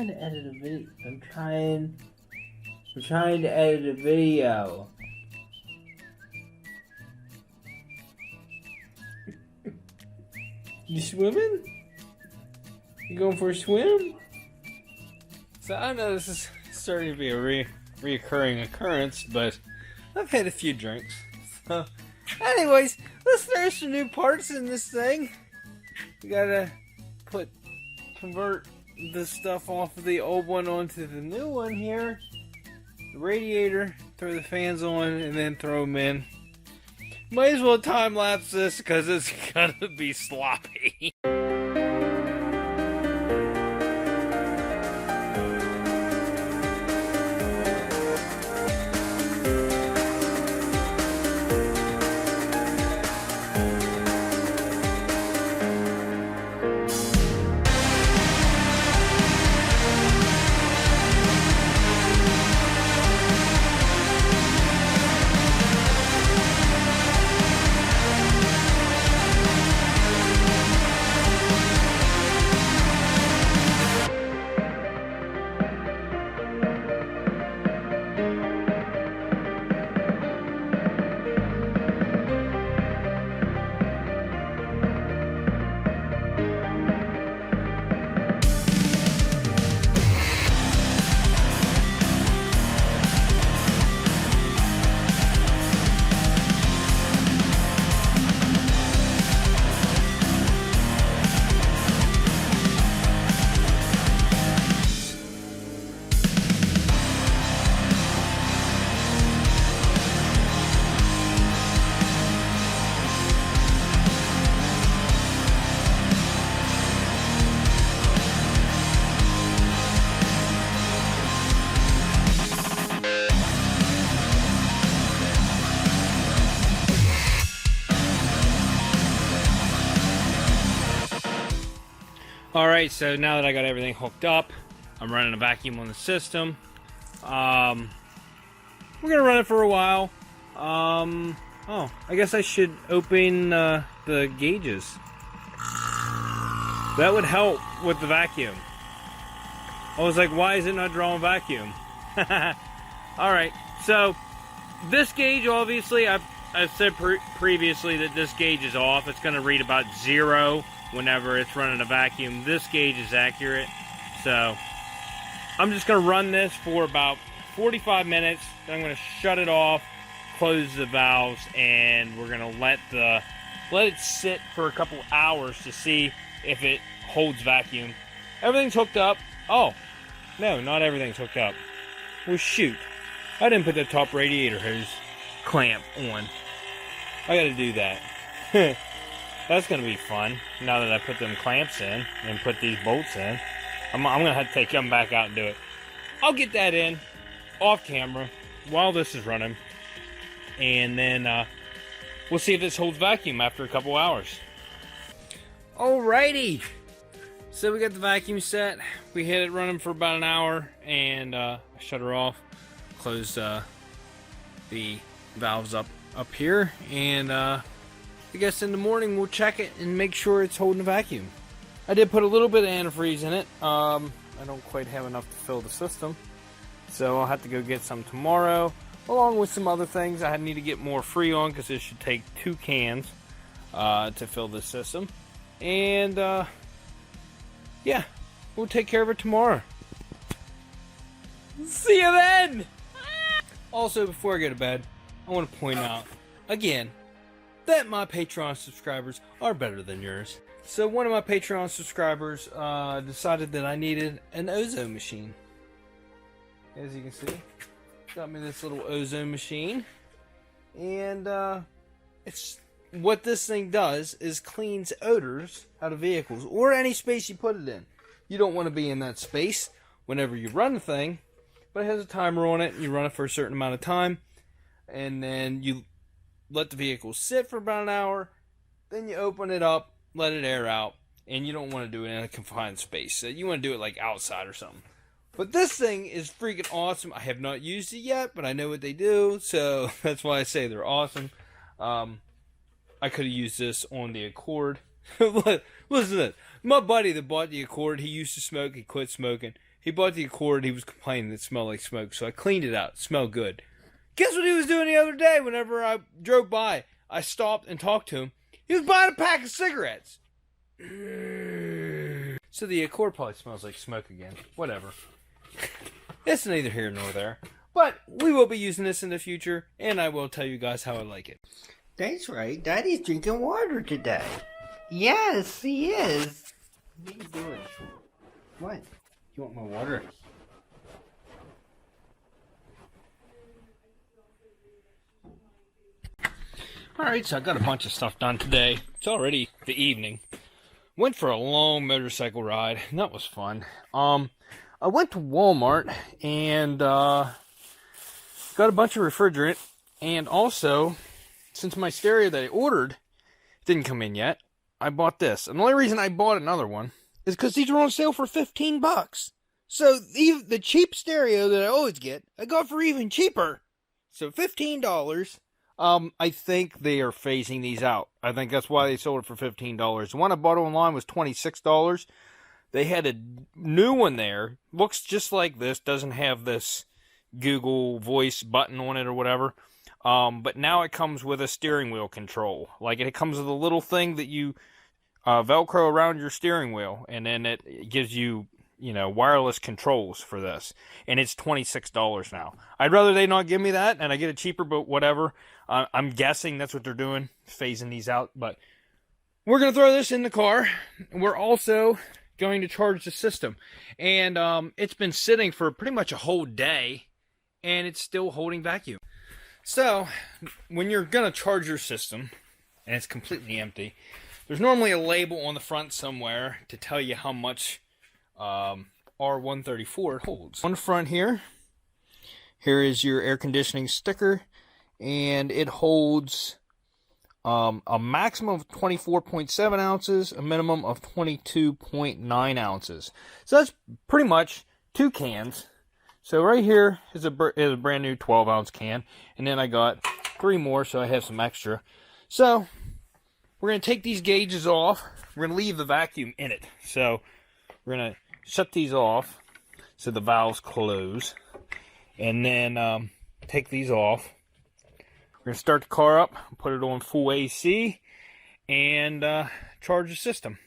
trying to edit a video. I'm trying to edit a video. You swimming? You going for a swim? So I know this is starting to be a reoccurring occurrence, but I've had a few drinks. So, anyways, let's throw some new parts in this thing. We gotta convert the stuff off of the old one onto the new one here. The radiator, throw the fans on, and then throw them in. Might as well time lapse this because it's gonna be sloppy. Alright, so now that I got everything hooked up, I'm running a vacuum on the system. We're gonna run it for a while. I guess I should open the gauges. That would help with the vacuum. I was like, why is it not drawing vacuum? Alright, so this gauge, obviously, I've said previously that this gauge is off. It's going to read about 0 whenever it's running a vacuum. This gauge is accurate. So I'm just going to run this for about 45 minutes. Then I'm going to shut it off, close the valves, and we're going to let it sit for a couple hours to see if it holds vacuum. Everything's hooked up. Oh, no, not everything's hooked up. Well, shoot. I didn't put the top radiator hose clamp on. I gotta do that. That's gonna be fun, now that I put them clamps in and put these bolts in. I'm gonna have to take them back out and do it. I'll get that in, off camera, while this is running. And then, we'll see if this holds vacuum after a couple hours. Alrighty! So we got the vacuum set. We had it running for about an hour, and I shut her off. Closed the valves up here, and I guess in the morning we'll check it and make sure it's holding a vacuum. I did put a little bit of antifreeze in it. I don't quite have enough to fill the system, so I'll have to go get some tomorrow, along with some other things. I need to get more Freon because it should take 2 cans to fill this system, and yeah, we'll take care of it tomorrow. See you then! Also, before I go to bed, I want to point out, again, that my Patreon subscribers are better than yours. So one of my Patreon subscribers decided that I needed an ozone machine. As you can see, got me this little ozone machine. And it's what this thing does is cleans odors out of vehicles, or any space you put it in. You don't want to be in that space whenever you run the thing. But it has a timer on it, and you run it for a certain amount of time, and then you let the vehicle sit for about an hour, then you open it up, let it air out, and you don't want to do it in a confined space. So you want to do it like outside or something. But this thing is freaking awesome. I have not used it yet, but I know what they do, so that's why I say they're awesome. I could have used this on the Accord. Listen to this. My buddy that bought the Accord, he used to smoke, he quit smoking. He bought the Accord. He was complaining it smelled like smoke, so I cleaned it out. It smelled good. Guess what he was doing the other day whenever I drove by? I stopped and talked to him. He was buying a pack of cigarettes. So the Accord probably smells like smoke again. Whatever. It's neither here nor there. But we will be using this in the future, and I will tell you guys how I like it. That's right. Daddy's drinking water today. Yes, he is. What are you doing? What? You want my water? Alright, so I got a bunch of stuff done today. It's already the evening. Went for a long motorcycle ride, and that was fun. I went to Walmart and got a bunch of refrigerant, and also, since my stereo that I ordered didn't come in yet, I bought this. And the only reason I bought another one is because these were on sale for $15. So the cheap stereo that I always get, I got for even cheaper. So $15. I think they are phasing these out. I think that's why they sold it for $15. The one I bought online was $26. They had a new one there. Looks just like this. Doesn't have this Google Voice button on it or whatever. But now it comes with a steering wheel control. Like, it comes with a little thing that you Velcro around your steering wheel. And then it gives you, wireless controls for this. And it's $26 now. I'd rather they not give me that and I get it cheaper, but whatever. I'm guessing that's what they're doing, phasing these out. But we're going to throw this in the car. We're also going to charge the system. And it's been sitting for pretty much a whole day. And it's still holding vacuum. So, when you're going to charge your system, and it's completely empty, there's normally a label on the front somewhere to tell you how much R134 it holds. On the front here is your air conditioning sticker, and it holds a maximum of 24.7 ounces, a minimum of 22.9 ounces. So that's pretty much 2 cans. So right here is a brand new 12-ounce can. And then I got 3 more, so I have some extra. So we're going to take these gauges off. We're going to leave the vacuum in it. So we're going to shut these off so the valves close. And then take these off. We're going to start the car up, put it on full AC, and charge the system.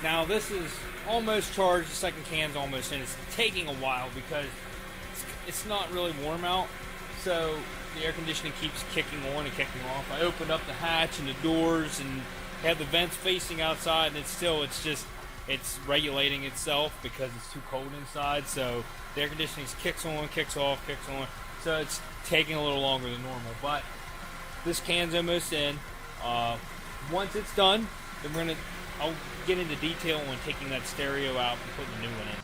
Now this is almost charged, the second can's almost in. It's taking a while because it's not really warm out, so the air conditioning keeps kicking on and kicking off. I opened up the hatch and the doors and have the vents facing outside, and it's regulating itself because it's too cold inside, so the air conditioning kicks on, kicks off, kicks on, so it's taking a little longer than normal, but this can's almost in. Once it's done, then I'll get into detail on taking that stereo out and putting the new one in.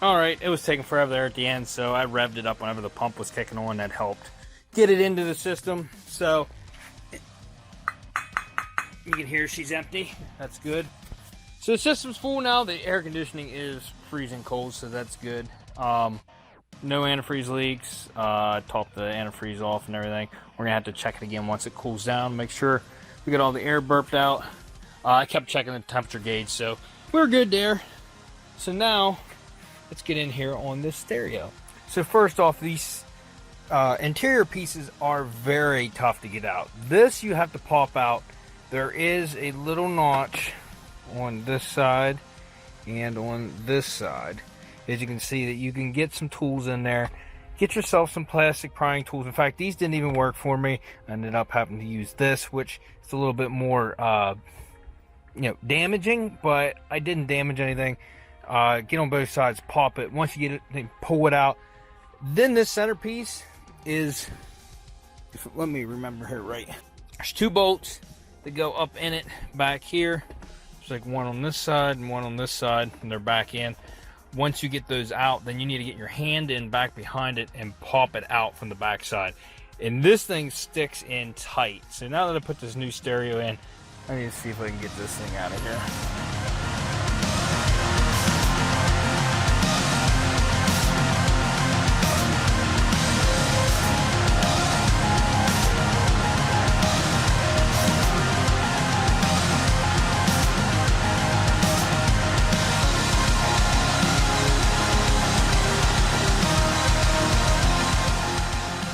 Alright, it was taking forever there at the end, so I revved it up whenever the pump was kicking on. That helped get it into the system. So you can hear she's empty. That's good. So the system's full now. The air conditioning is freezing cold, so that's good. No antifreeze leaks. Topped the antifreeze off and everything. We're gonna have to check it again once it cools down. Make sure we get all the air burped out. I kept checking the temperature gauge, so we're good there. So now, let's get in here on this stereo. So first off, these interior pieces are very tough to get out. This you have to pop out. There is a little notch on this side and on this side. As you can see, that you can get some tools in there. Get yourself some plastic prying tools. In fact, these didn't even work for me. I ended up having to use this, which is a little bit more damaging, but I didn't damage anything. Get on both sides, pop it. Once you get it, then pull it out. Then this centerpiece is, let me remember here right. There's 2 bolts that go up in it back here. There's like one on this side and one on this side, and they're back in. once you get those out, then you need to get your hand in back behind it and pop it out from the backside. And this thing sticks in tight. So now that I put this new stereo in, I need to see if I can get this thing out of here.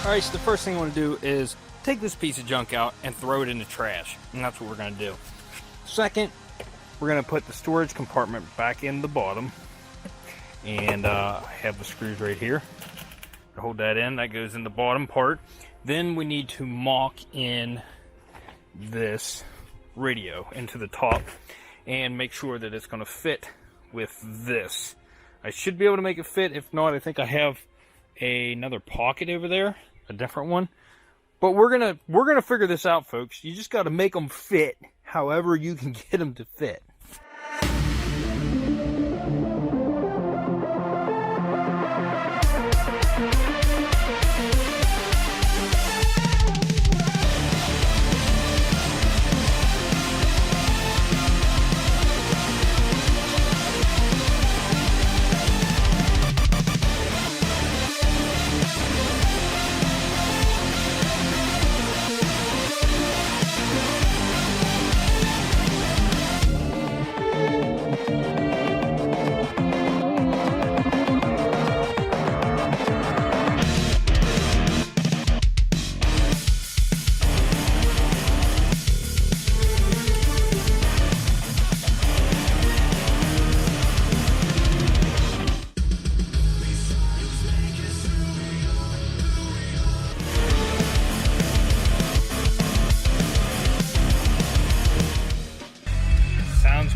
Alright, so the first thing I want to do is take this piece of junk out and throw it in the trash. And that's what we're going to do. Second, we're going to put the storage compartment back in the bottom. And I have the screws right here to hold that in. That goes in the bottom part. Then we need to mock in this radio into the top and make sure that it's going to fit with this. I should be able to make it fit. If not, I think I have another pocket over there, a different one. But we're gonna figure this out, folks. You just got to make them fit however you can get them to fit.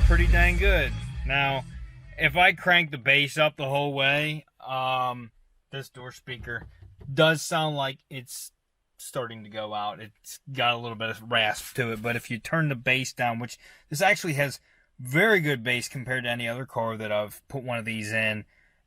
Pretty dang good. Now, if I crank the bass up the whole way, this door speaker does sound like it's starting to go out. It's got a little bit of rasp to it, but if you turn the bass down, which this actually has very good bass compared to any other car that I've put one of these in,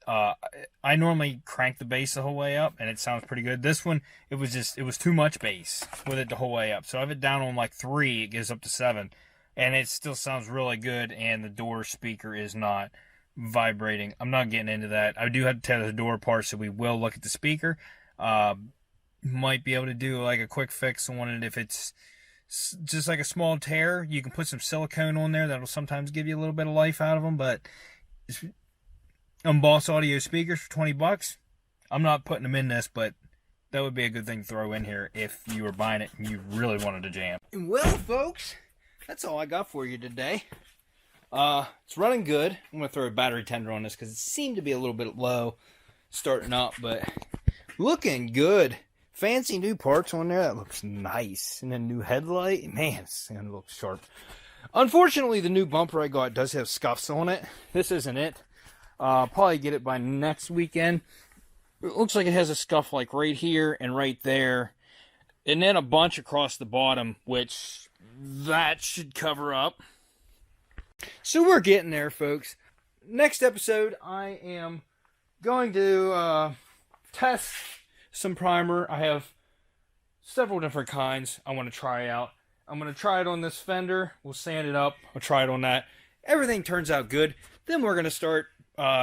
I normally crank the bass the whole way up and it sounds pretty good. This one, it was too much bass with it the whole way up. So I have it down on like 3, it goes up to 7. And it still sounds really good, and the door speaker is not vibrating. I'm not getting into that. I do have to tear the door apart, so we will look at the speaker. Might be able to do like a quick fix on it. If it's just like a small tear, you can put some silicone on there. That'll sometimes give you a little bit of life out of them. But Boss Audio speakers for $20. I'm not putting them in this, but that would be a good thing to throw in here if you were buying it and you really wanted to jam. Well, folks, that's all I got for you today. It's running good. I'm going to throw a battery tender on this because it seemed to be a little bit low starting up, but looking good. Fancy new parts on there. That looks nice. And then new headlight. Man, it's going to look sharp. Unfortunately, the new bumper I got does have scuffs on it. This isn't it. Probably get it by next weekend. It looks like it has a scuff like right here and right there. And then a bunch across the bottom, which that should cover up. So we're getting there, folks. Next episode, I am going to test some primer. I have several different kinds I want to try out. I'm going to try it on this fender. We'll sand it up. I'll try it on that. Everything turns out good. Then we're going to start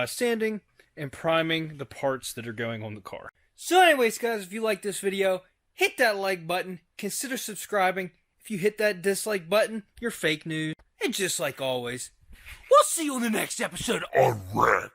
sanding and priming the parts that are going on the car. So anyways, guys, if you like this video, hit that like button. Consider subscribing. If you hit that dislike button, you're fake news. And just like always, we'll see you on the next episode of Rick.